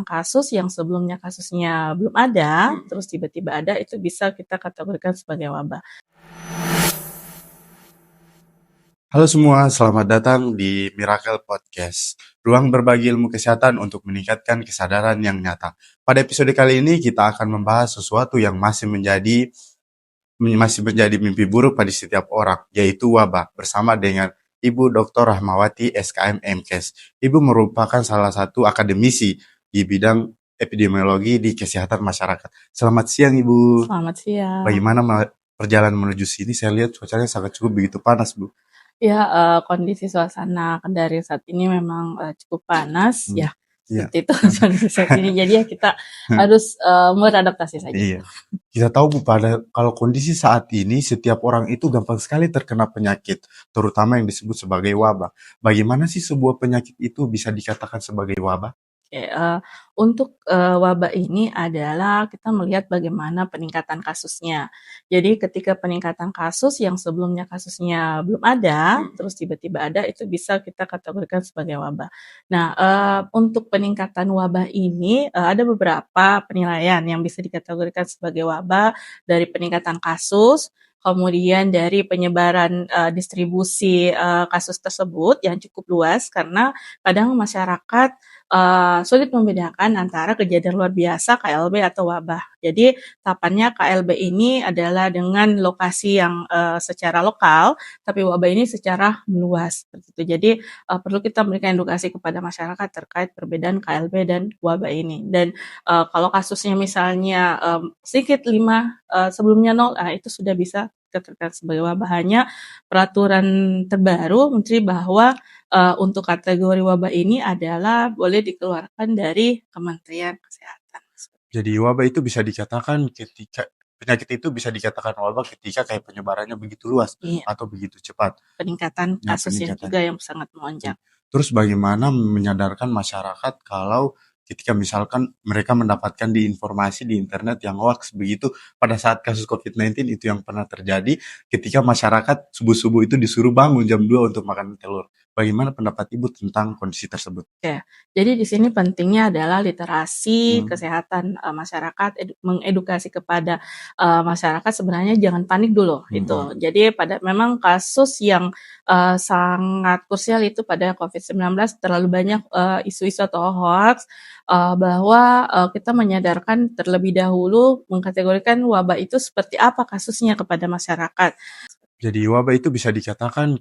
Kasus yang sebelumnya kasusnya belum ada, terus tiba-tiba ada, itu bisa kita kategorikan sebagai wabah. Halo semua, selamat datang di Miracle Podcast, ruang berbagi ilmu kesehatan untuk meningkatkan kesadaran yang nyata. Pada episode kali ini kita akan membahas sesuatu yang masih menjadi mimpi buruk pada setiap orang, yaitu wabah, bersama dengan Ibu Dr. Rahmawati SKM MKes. Ibu merupakan salah satu akademisi di bidang epidemiologi di kesehatan masyarakat. Selamat siang Ibu. Selamat siang. Bagaimana perjalanan menuju sini? Saya lihat cuacanya sangat cukup begitu panas, Bu. Ya, kondisi suasana Kendari saat ini memang cukup panas, ya. Iya. Seperti itu kondisi saat ini. Jadi ya kita harus beradaptasi saja. Iya. Kita tahu Bu, kalau kondisi saat ini setiap orang itu gampang sekali terkena penyakit, terutama yang disebut sebagai wabah. Bagaimana sih sebuah penyakit itu bisa dikatakan sebagai wabah? Oke, untuk wabah ini adalah kita melihat bagaimana peningkatan kasusnya. Jadi ketika peningkatan kasus yang sebelumnya kasusnya belum ada, terus tiba-tiba ada, itu bisa kita kategorikan sebagai wabah. Nah, untuk peningkatan wabah ini ada beberapa penilaian yang bisa dikategorikan sebagai wabah, dari peningkatan kasus, kemudian dari penyebaran distribusi kasus tersebut yang cukup luas, karena kadang masyarakat sulit membedakan antara kejadian luar biasa, KLB atau wabah. Jadi tahapannya KLB ini adalah dengan lokasi yang secara lokal, tapi wabah ini secara meluas. Begitu. Jadi perlu kita memberikan edukasi kepada masyarakat terkait perbedaan KLB dan wabah ini. Dan kalau kasusnya misalnya sedikit 5, sebelumnya 0, itu sudah bisa dikatakan sebagai wabah. Hanya peraturan terbaru Menteri bahwa untuk kategori wabah ini adalah boleh dikeluarkan dari Kementerian Kesehatan. Jadi wabah itu bisa dikatakan penyakit itu bisa dikatakan wabah ketika kayak penyebarannya begitu luas atau begitu cepat. Peningkatan kasusnya juga yang sangat melonjak. Terus bagaimana menyadarkan masyarakat kalau ketika misalkan mereka mendapatkan informasi di internet yang hoax begitu, pada saat kasus COVID-19 itu yang pernah terjadi ketika masyarakat subuh-subuh itu disuruh bangun jam 2 untuk makan telur. Bagaimana pendapat Ibu tentang kondisi tersebut? Oke, jadi di sini pentingnya adalah literasi kesehatan masyarakat, mengedukasi kepada masyarakat sebenarnya jangan panik dulu itu. Jadi memang kasus yang sangat krusial itu pada COVID-19, terlalu banyak isu-isu atau hoax, bahwa kita menyadarkan terlebih dahulu mengkategorikan wabah itu seperti apa kasusnya kepada masyarakat. Jadi wabah itu bisa dikatakan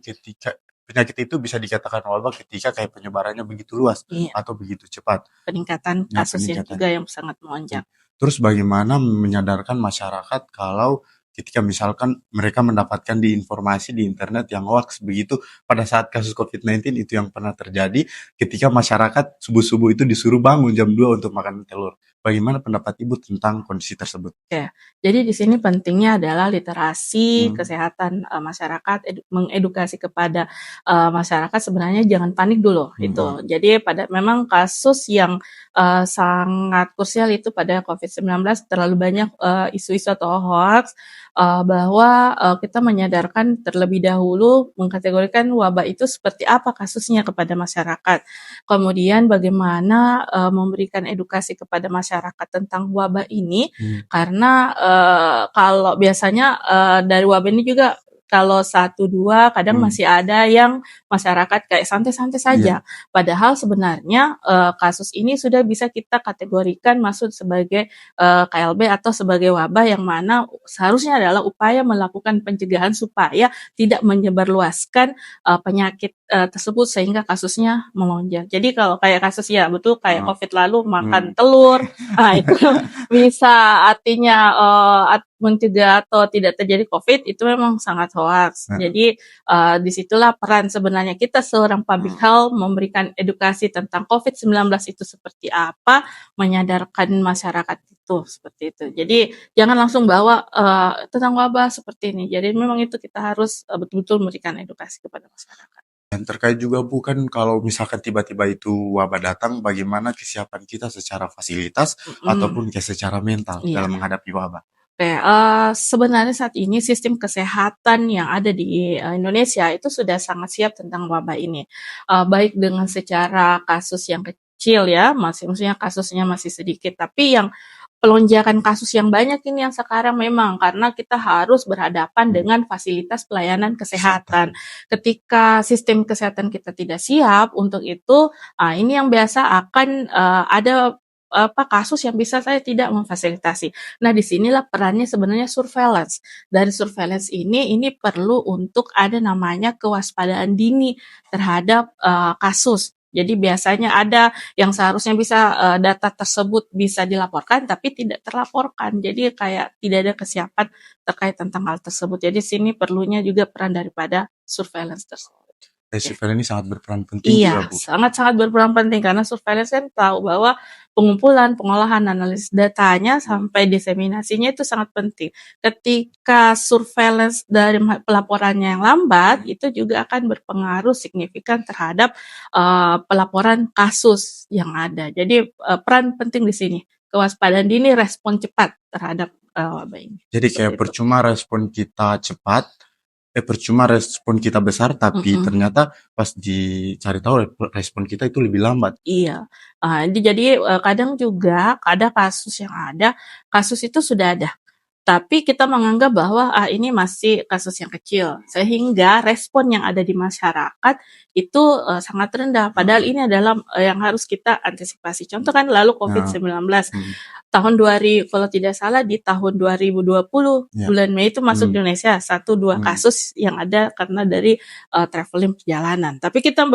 penyakit itu bisa dikatakan wabah ketika kayak penyebarannya begitu luas atau begitu cepat. Peningkatan kasusnya juga yang sangat melonjak. Terus bagaimana menyadarkan masyarakat kalau ketika misalkan mereka mendapatkan informasi di internet yang hoax begitu, pada saat kasus COVID-19 itu yang pernah terjadi ketika masyarakat subuh-subuh itu disuruh bangun jam 2 untuk makan telur. Bagaimana pendapat Ibu tentang kondisi tersebut? Oke, jadi di sini pentingnya adalah literasi kesehatan masyarakat, mengedukasi kepada masyarakat sebenarnya jangan panik dulu itu. Jadi memang kasus yang sangat krusial itu pada COVID-19, terlalu banyak isu-isu atau hoax, bahwa kita menyadarkan terlebih dahulu mengkategorikan wabah itu seperti apa kasusnya kepada masyarakat. Kemudian bagaimana memberikan edukasi kepada masyarakat tentang wabah ini, karena kalau biasanya dari wabah ini juga kalau 1-2 kadang masih ada yang masyarakat kayak santai-santai saja. Padahal sebenarnya kasus ini sudah bisa kita kategorikan masuk sebagai KLB atau sebagai wabah, yang mana seharusnya adalah upaya melakukan pencegahan supaya tidak menyebarluaskan penyakit tersebut sehingga kasusnya melonjak. Jadi kalau kayak kasus betul kayak COVID lalu makan telur, itu bisa artinya mencegah atau tidak terjadi COVID, itu memang sangat hoax. Jadi disitulah peran sebenarnya kita seorang public health memberikan edukasi tentang COVID-19 itu seperti apa, menyadarkan masyarakat itu seperti itu. Jadi jangan langsung bawa tentang wabah seperti ini. Jadi memang itu kita harus betul-betul memberikan edukasi kepada masyarakat. Dan terkait juga bukan kalau misalkan tiba-tiba itu wabah datang, bagaimana kesiapan kita secara fasilitas ataupun secara mental dalam menghadapi wabah? Oke, sebenarnya saat ini sistem kesehatan yang ada di Indonesia itu sudah sangat siap tentang wabah ini, baik dengan secara kasus yang kecil ya, maksudnya kasusnya masih sedikit, tapi yang pelonjakan kasus yang banyak ini yang sekarang memang karena kita harus berhadapan dengan fasilitas pelayanan kesehatan. Ketika sistem kesehatan kita tidak siap untuk itu, ini yang biasa akan ada kasus yang bisa saya tidak memfasilitasi. Nah, disinilah perannya sebenarnya surveillance. Dari surveillance ini perlu untuk ada namanya kewaspadaan dini terhadap kasus. Jadi biasanya ada yang seharusnya bisa data tersebut bisa dilaporkan tapi tidak terlaporkan. Jadi kayak tidak ada kesiapan terkait tentang hal tersebut. Jadi sini perlunya juga peran daripada surveillance tersebut. Surveillance ini sangat berperan penting juga, Iya, Bu. sangat-sangat berperan penting karena surveillance kan tahu bahwa pengumpulan, pengolahan, analisis datanya sampai diseminasinya itu sangat penting. Ketika surveillance dari pelaporannya yang lambat, itu juga akan berpengaruh signifikan terhadap pelaporan kasus yang ada. Jadi peran penting di sini, kewaspadaan dini, respon cepat terhadap wabah ini. Jadi kayak percuma respon kita cepat, percuma respon kita besar, tapi ternyata pas dicari tahu respon kita itu lebih lambat. Iya, jadi kadang juga ada kasus yang ada, kasus itu sudah ada, tapi kita menganggap bahwa ini masih kasus yang kecil, sehingga respon yang ada di masyarakat itu sangat rendah. Padahal ini adalah yang harus kita antisipasi. Contoh kan lalu COVID-19 tahun 2000 kalau tidak salah di tahun 2020 bulan Mei itu masuk di Indonesia 1-2 kasus yang ada karena dari traveling perjalanan. Tapi kita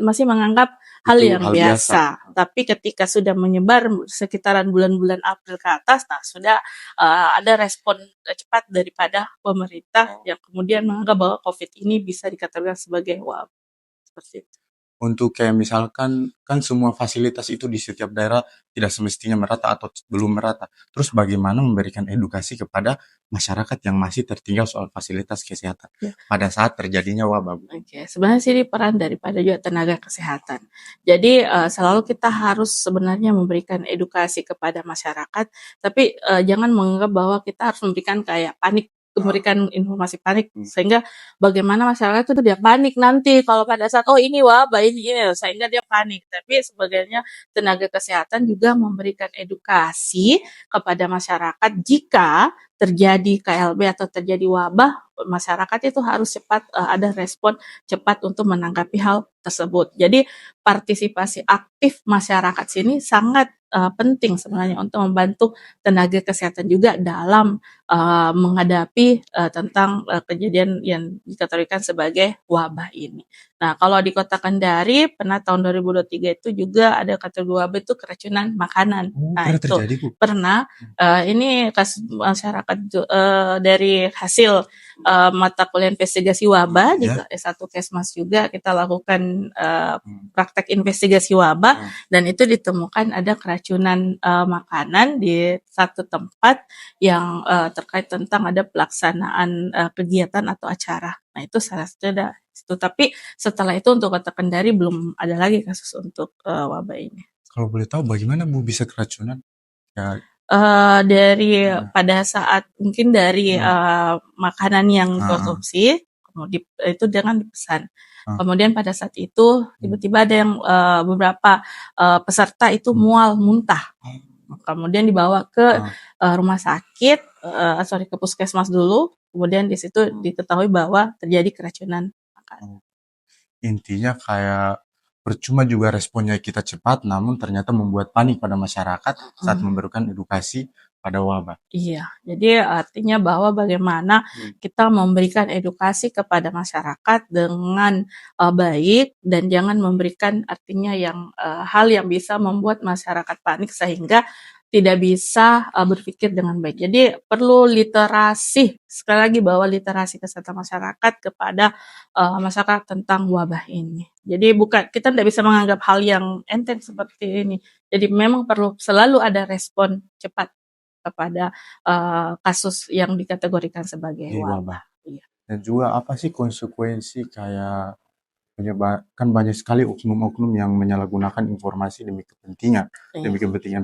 masih menganggap hal yang biasa. Tapi ketika sudah menyebar sekitaran bulan-bulan April ke atas, nah sudah ada respon cepat daripada pemerintah yang kemudian menganggap bahwa COVID ini bisa dikategorikan sebagai wabah. Seperti itu. Untuk kayak misalkan kan semua fasilitas itu di setiap daerah tidak semestinya merata atau belum merata. Terus bagaimana memberikan edukasi kepada masyarakat yang masih tertinggal soal fasilitas kesehatan pada saat terjadinya wabah? Oke, sebenarnya sih peran daripada juga tenaga kesehatan. Jadi selalu kita harus sebenarnya memberikan edukasi kepada masyarakat, tapi jangan menganggap bahwa kita harus memberikan kayak panik, memberikan informasi panik sehingga bagaimana masyarakat itu dia panik nanti kalau pada saat ini wabah ini sehingga dia panik. Tapi sebagainya tenaga kesehatan juga memberikan edukasi kepada masyarakat jika terjadi KLB atau terjadi wabah, masyarakat itu harus cepat ada respon cepat untuk menanggapi hal tersebut. Jadi partisipasi aktif masyarakat sini sangat penting sebenarnya untuk membantu tenaga kesehatan juga dalam menghadapi tentang kejadian yang dikategorikan sebagai wabah ini. Nah, kalau di Kota Kendari pernah tahun 2023 itu juga ada kategori wabah itu keracunan makanan. Nah, Pernah itu terjadi, Bu? pernah. Ini kasus masyarakat dari hasil mata kuliah investigasi wabah di S1 Kesmas juga kita lakukan praktek investigasi wabah dan itu ditemukan ada keracunan makanan di satu tempat yang terkait tentang ada pelaksanaan kegiatan atau acara. Nah, itu salah satu itu. Tapi setelah itu untuk Kota Kendari belum ada lagi kasus untuk wabah ini. Kalau boleh tahu bagaimana Bu bisa keracunan? Ya. Dari pada saat mungkin dari makanan yang konsumsi, kemudian itu dengan dipesan. Kemudian pada saat itu tiba-tiba ada yang beberapa peserta itu mual, muntah. Kemudian dibawa ke rumah sakit, ke puskesmas dulu. Kemudian di situ diketahui bahwa terjadi keracunan makanan. Intinya kayak percuma juga responnya kita cepat, namun ternyata membuat panik pada masyarakat saat memberikan edukasi pada wabah. Iya, jadi artinya bahwa bagaimana kita memberikan edukasi kepada masyarakat dengan baik dan jangan memberikan artinya yang hal yang bisa membuat masyarakat panik sehingga tidak bisa berpikir dengan baik. Jadi perlu literasi, sekali lagi bahwa literasi kesehatan masyarakat kepada masyarakat tentang wabah ini. Jadi kita tidak bisa menganggap hal yang enteng seperti ini. Jadi memang perlu selalu ada respon cepat kepada kasus yang dikategorikan sebagai wabah. Iya. Dan juga apa sih konsekuensi kayak kan banyak sekali oknum-oknum yang menyalahgunakan informasi demi kepentingan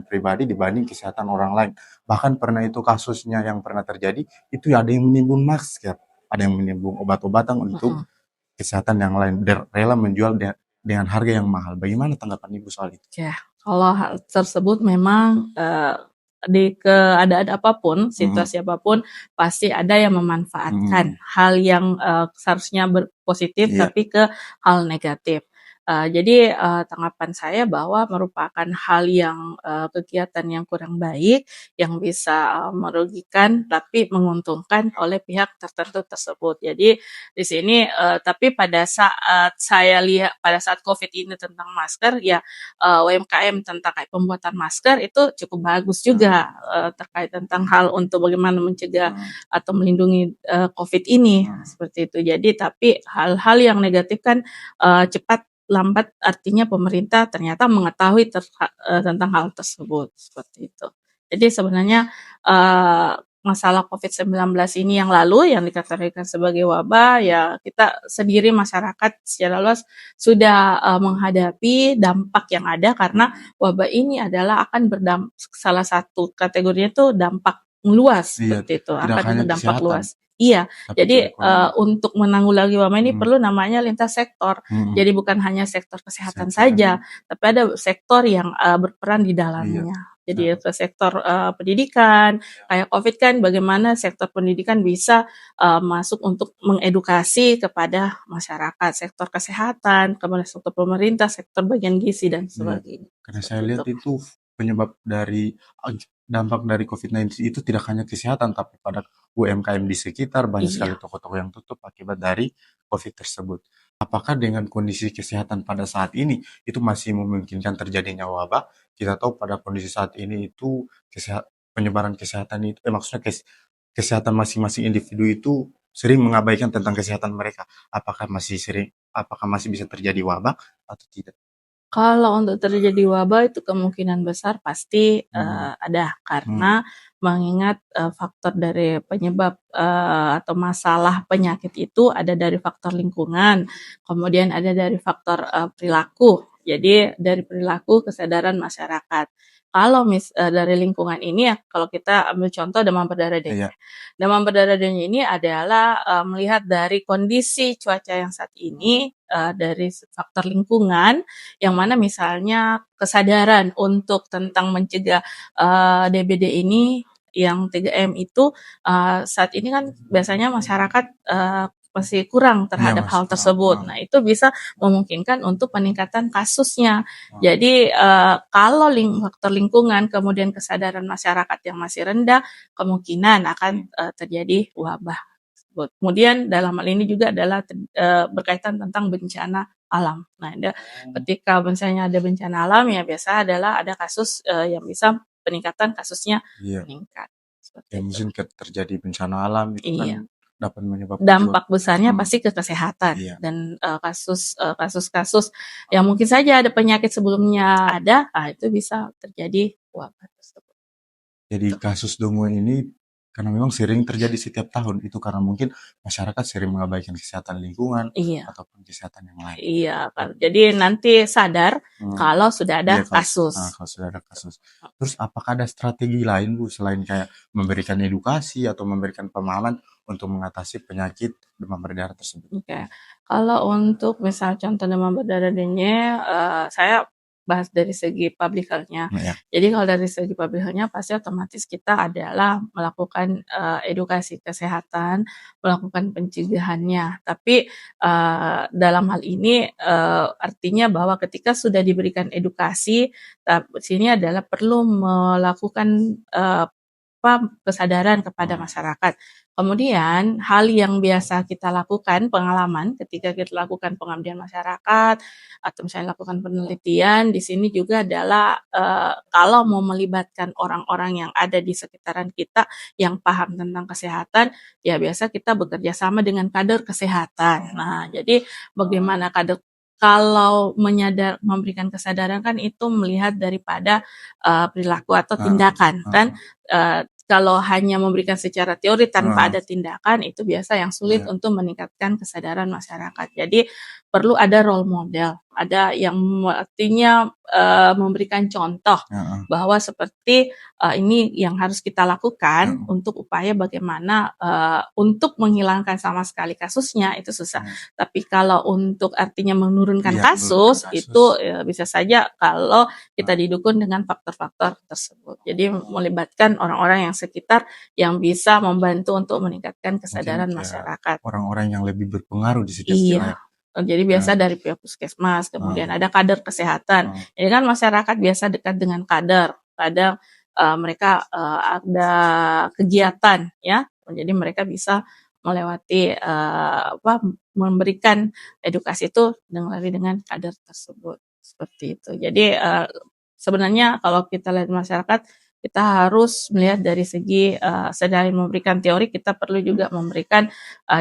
pribadi dibanding kesehatan orang lain. Bahkan pernah itu kasusnya yang pernah terjadi, itu ada yang menimbun masker, ada yang menimbun obat-obatan untuk kesehatan yang lain, rela menjual dengan harga yang mahal. Bagaimana tanggapan Ibu soal itu? Ya, kalau hal tersebut memang, di keadaan apapun, situasi apapun, pasti ada yang memanfaatkan hal yang, seharusnya berpositif Iya. tapi ke hal negatif. Jadi, tanggapan saya bahwa merupakan hal yang, kegiatan yang kurang baik, yang bisa, merugikan tapi menguntungkan oleh pihak tertentu tersebut. Jadi di sini, tapi pada saat saya lihat pada saat Covid ini tentang masker, ya UMKM tentang kayak pembuatan masker itu cukup bagus juga, terkait tentang hal untuk bagaimana mencegah atau melindungi, Covid ini, seperti itu. Jadi tapi hal-hal yang negatif kan, cepat lambat artinya pemerintah ternyata mengetahui tentang hal tersebut, seperti itu. Jadi sebenarnya, masalah Covid-19 ini yang lalu yang dikategorikan sebagai wabah, ya kita sendiri masyarakat secara luas sudah, menghadapi dampak yang ada karena wabah ini adalah akan salah satu kategorinya itu dampak luas, Iya, seperti itu, tidak akan hanya berdampak kesehatan, luas. Iya, tapi ke jadi, ekonomi. untuk menanggulangi wabah ini perlu namanya lintas sektor. Jadi bukan hanya sektor kesehatan saja, tapi ada sektor yang, berperan di dalamnya. Jadi ke sektor, pendidikan, kayak Covid kan bagaimana sektor pendidikan bisa, masuk untuk mengedukasi kepada masyarakat, sektor kesehatan, kemudian sektor pemerintah, sektor bagian gizi dan sebagainya. Karena saya lihat itu penyebab dari dampak dari COVID-19 itu tidak hanya kesehatan, tapi pada UMKM di sekitar, banyak sekali Iya. toko-toko yang tutup akibat dari COVID tersebut. Apakah dengan kondisi kesehatan pada saat ini, itu masih memungkinkan terjadinya wabah? Kita tahu pada kondisi saat ini itu penyebaran kesehatan itu, maksudnya kesehatan masing-masing individu itu sering mengabaikan tentang kesehatan mereka. Apakah masih bisa terjadi wabah atau tidak? Kalau untuk terjadi wabah itu kemungkinan besar pasti, ada karena mengingat, faktor dari penyebab, atau masalah penyakit itu ada dari faktor lingkungan, kemudian ada dari faktor, perilaku. Jadi dari perilaku kesadaran masyarakat. Kalau dari lingkungan ini ya kalau kita ambil contoh demam berdarah dengue. Iya. Demam berdarah dengue ini adalah, melihat dari kondisi cuaca yang saat ini, dari faktor lingkungan yang mana misalnya kesadaran untuk tentang mencegah, DBD ini yang 3M itu, saat ini kan biasanya masyarakat, masih kurang Iya, terhadap Mas. hal tersebut. Nah, itu bisa memungkinkan untuk peningkatan kasusnya. Oh. Jadi, kalau faktor lingkungan kemudian kesadaran masyarakat yang masih rendah, kemungkinan akan, terjadi wabah tersebut. Kemudian dalam hal ini juga adalah berkaitan tentang bencana alam. Nah, ketika misalnya ada bencana alam ya biasa adalah ada kasus, yang bisa peningkatan kasusnya meningkat, seperti Ya, itu. mungkin terjadi bencana alam itu kan dapat menyebabkan dampak besarnya pasti ke kesehatan dan, kasus-kasus yang mungkin saja ada penyakit sebelumnya ada, itu bisa terjadi wabah tersebut. Jadi kasus dengue ini karena memang sering terjadi setiap tahun, itu karena mungkin masyarakat sering mengabaikan kesehatan lingkungan ataupun kesehatan yang lain. Iya, jadi nanti sadar kalau sudah ada kasus. Kalau sudah ada kasus. Terus apakah ada strategi lain Bu selain kayak memberikan edukasi atau memberikan pemahaman untuk mengatasi penyakit demam berdarah tersebut? Oke. Kalau untuk misal contoh demam berdarah dengue, saya bahas dari segi public health-nya. Jadi kalau dari segi public health-nya pasti otomatis kita adalah melakukan, edukasi kesehatan, melakukan pencegahannya. Tapi, dalam hal ini, artinya bahwa ketika sudah diberikan edukasi, sini adalah perlu melakukan, kesadaran kepada masyarakat. Kemudian hal yang biasa kita lakukan, pengalaman ketika kita lakukan pengabdian masyarakat atau misalnya lakukan penelitian, di sini juga adalah, kalau mau melibatkan orang-orang yang ada di sekitaran kita yang paham tentang kesehatan, ya biasa kita bekerja sama dengan kader kesehatan. Nah, jadi bagaimana kader kalau memberikan kesadaran kan itu melihat daripada, perilaku atau tindakan kan, kalau hanya memberikan secara teori tanpa ada tindakan itu biasa yang sulit untuk meningkatkan kesadaran masyarakat. Jadi perlu ada role model ada yang artinya memberikan contoh bahwa seperti ini yang harus kita lakukan untuk upaya bagaimana untuk menghilangkan sama sekali kasusnya itu susah. Tapi kalau untuk artinya menurunkan kasus itu bisa saja kalau kita didukung dengan faktor-faktor tersebut. Jadi melibatkan orang-orang yang sekitar yang bisa membantu untuk meningkatkan kesadaran masyarakat. Orang-orang yang lebih berpengaruh di setiap wilayah. Jadi biasa dari pihak puskesmas, kemudian ada kader kesehatan. Jadi kan masyarakat biasa dekat dengan kader. Kadang mereka ada kegiatan ya, jadi mereka bisa melewati memberikan edukasi itu dengan kader tersebut seperti itu. Jadi sebenarnya kalau kita lihat masyarakat, kita harus melihat dari segi selain memberikan teori, kita perlu juga memberikan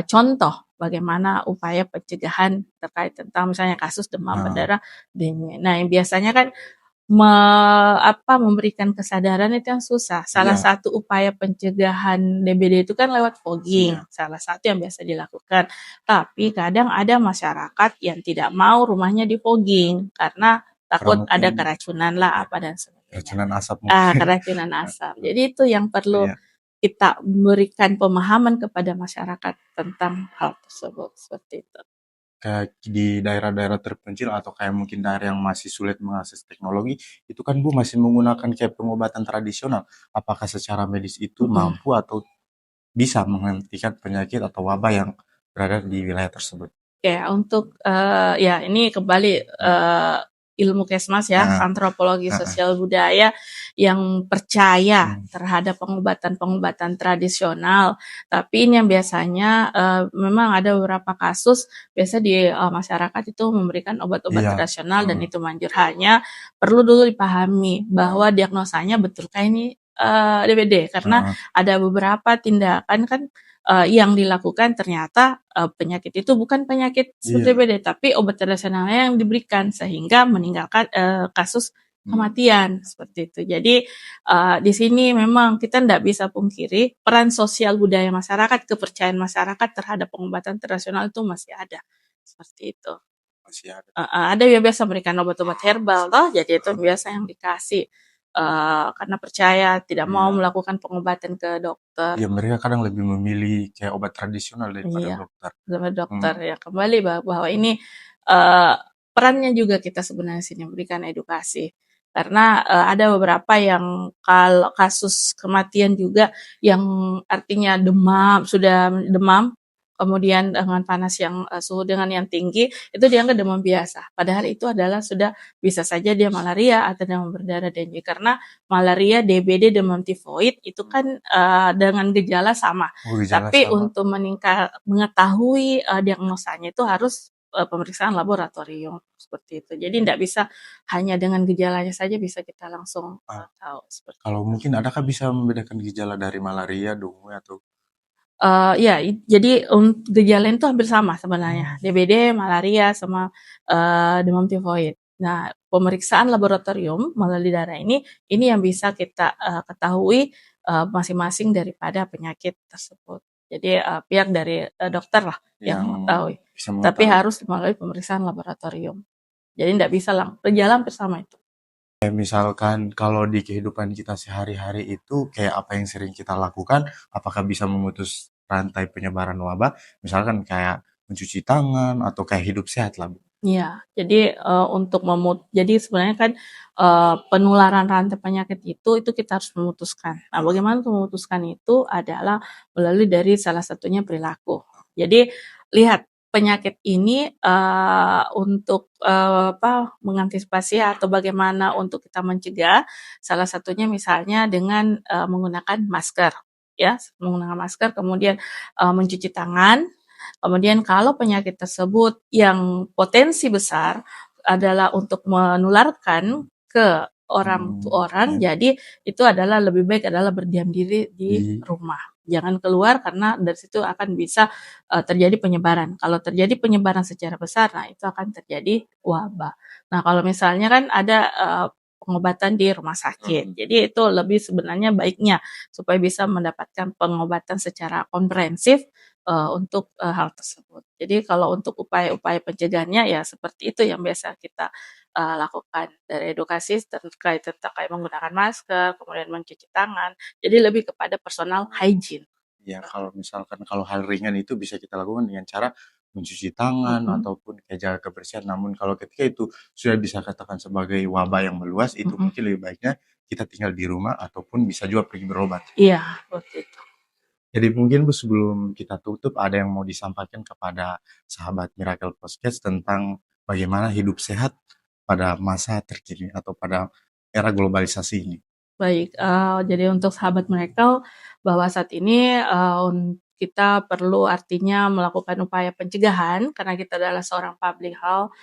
contoh bagaimana upaya pencegahan terkait tentang misalnya kasus demam berdarah dengue. Nah, yang biasanya kan memberikan kesadaran itu yang susah. Salah satu upaya pencegahan DBD itu kan lewat fogging. Salah satu yang biasa dilakukan. Tapi kadang ada masyarakat yang tidak mau rumahnya di fogging karena takut ada keracunan lah apa dan sebagainya. Keracunan asap. Keracunan asap. Jadi itu yang perlu kita berikan pemahaman kepada masyarakat tentang hal tersebut seperti itu. Kayak di daerah-daerah terpencil atau kayak mungkin daerah yang masih sulit mengakses teknologi, itu kan Bu masih menggunakan kayak pengobatan tradisional. Apakah secara medis itu mampu atau bisa menghentikan penyakit atau wabah yang berada di wilayah tersebut? Oke, untuk ya ini kembali ilmu kesmas ya, antropologi sosial budaya yang percaya terhadap pengobatan-pengobatan tradisional. Tapi ini yang biasanya memang ada beberapa kasus biasa di masyarakat itu memberikan obat-obat tradisional dan itu manjur. Hanya perlu dulu dipahami bahwa diagnosanya betulkah ini DBD karena ada beberapa tindakan kan yang dilakukan ternyata penyakit itu bukan penyakit seperti DBD, tapi obat tradisionalnya yang diberikan sehingga meninggalkan kasus kematian seperti itu. Jadi di sini memang kita tidak bisa pungkiri peran sosial budaya masyarakat, kepercayaan masyarakat terhadap pengobatan tradisional itu masih ada seperti itu. Masih ada. Ada yang biasa memberikan obat-obat herbal, toh jadi itu biasa yang dikasih. Karena percaya tidak mau melakukan pengobatan ke dokter. Ya mereka kadang lebih memilih kayak obat tradisional daripada dokter. Daripada dokter ya kembali bahwa ini perannya juga kita sebenarnya sini memberikan edukasi. Karena ada beberapa yang kalau kasus kematian juga yang artinya sudah demam, kemudian dengan panas yang suhu dengan yang tinggi, itu dianggap demam biasa. Padahal itu adalah sudah bisa saja dia malaria atau demam berdarah dengue. Karena malaria, DBD, demam tifoid itu kan dengan gejala sama. Tapi untuk mengetahui diagnosanya itu harus pemeriksaan laboratorium seperti itu. Jadi tidak bisa hanya dengan gejalanya saja bisa kita langsung tahu. Kalau mungkin adakah bisa membedakan gejala dari malaria, dengue atau ya, jadi gejala itu hampir sama sebenarnya. DBD, malaria, sama demam tifoid. Nah, pemeriksaan laboratorium melalui darah ini yang bisa kita ketahui masing-masing daripada penyakit tersebut. Jadi pihak dari dokter lah yang mengetahui. Tapi harus melalui pemeriksaan laboratorium. Jadi tidak bisa berjalan bersama itu. Misalkan kalau di kehidupan kita sehari-hari itu kayak apa yang sering kita lakukan, apakah bisa memutus rantai penyebaran wabah? Misalkan kayak mencuci tangan atau kayak hidup sehat lah, Bu. Iya, jadi jadi sebenarnya kan penularan rantai penyakit itu kita harus memutuskan. Nah, bagaimana untuk memutuskan itu adalah melalui dari salah satunya perilaku. Jadi lihat penyakit ini untuk mengantisipasi atau bagaimana untuk kita mencegah, salah satunya misalnya dengan menggunakan masker, ya, menggunakan masker, kemudian mencuci tangan. Kemudian kalau penyakit tersebut yang potensi besar adalah untuk menularkan ke orang to orang, jadi itu adalah lebih baik adalah berdiam diri di rumah. Jangan keluar karena dari situ akan bisa terjadi penyebaran. Kalau terjadi penyebaran secara besar, nah itu akan terjadi wabah. Nah kalau misalnya kan ada pengobatan di rumah sakit. Jadi itu lebih sebenarnya baiknya supaya bisa mendapatkan pengobatan secara komprehensif untuk, hal tersebut. Jadi kalau untuk upaya-upaya pencegahannya ya seperti itu yang biasa kita, lakukan. Dari edukasi terkait tentang kayak menggunakan masker, kemudian mencuci tangan, jadi lebih kepada personal hygiene. Ya, kalau misalkan kalau hal ringan itu bisa kita lakukan dengan cara mencuci tangan Mhm, ataupun kayak jaga kebersihan. Namun kalau ketika itu sudah bisa katakan sebagai wabah yang meluas, itu mhm. mungkin lebih baiknya kita tinggal di rumah ataupun bisa juga pergi berobat. Iya, seperti itu. Jadi mungkin Bu, sebelum kita tutup ada yang mau disampaikan kepada sahabat Miracle Podcast tentang bagaimana hidup sehat pada masa terkini atau pada era globalisasi ini. Baik, jadi untuk sahabat mereka bahwa saat ini, kita perlu artinya melakukan upaya pencegahan karena kita adalah seorang public health,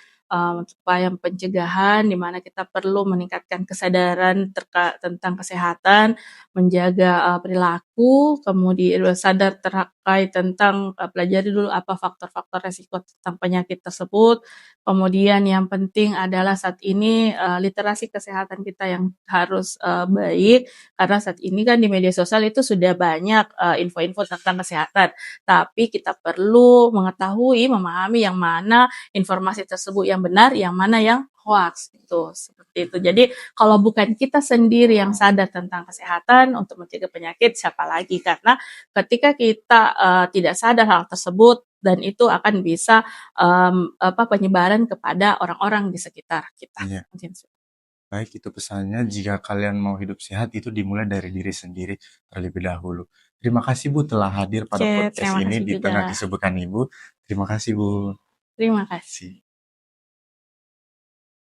upaya pencegahan di mana kita perlu meningkatkan kesadaran tentang kesehatan, menjaga, perilaku, kemudian sadar terkait tentang, pelajari dulu apa faktor-faktor resiko tentang penyakit tersebut. Kemudian yang penting adalah saat ini, literasi kesehatan kita yang harus, baik, karena saat ini kan di media sosial itu sudah banyak, info-info tentang kesehatan, tapi kita perlu mengetahui, memahami yang mana informasi tersebut yang benar, yang mana yang hoaks, gitu, seperti itu. Jadi kalau bukan kita sendiri yang sadar tentang kesehatan untuk mencegah penyakit, siapa lagi? Karena ketika kita, tidak sadar hal tersebut dan itu akan bisa penyebaran kepada orang-orang di sekitar kita. Iya. Mungkin Baik, itu pesannya. Jika kalian mau hidup sehat, itu dimulai dari diri sendiri terlebih dahulu. Terima kasih Bu telah hadir pada oke, podcast terima ini kasih di juga. tengah kesibukan Ibu. Terima kasih Bu. Terima kasih. Si.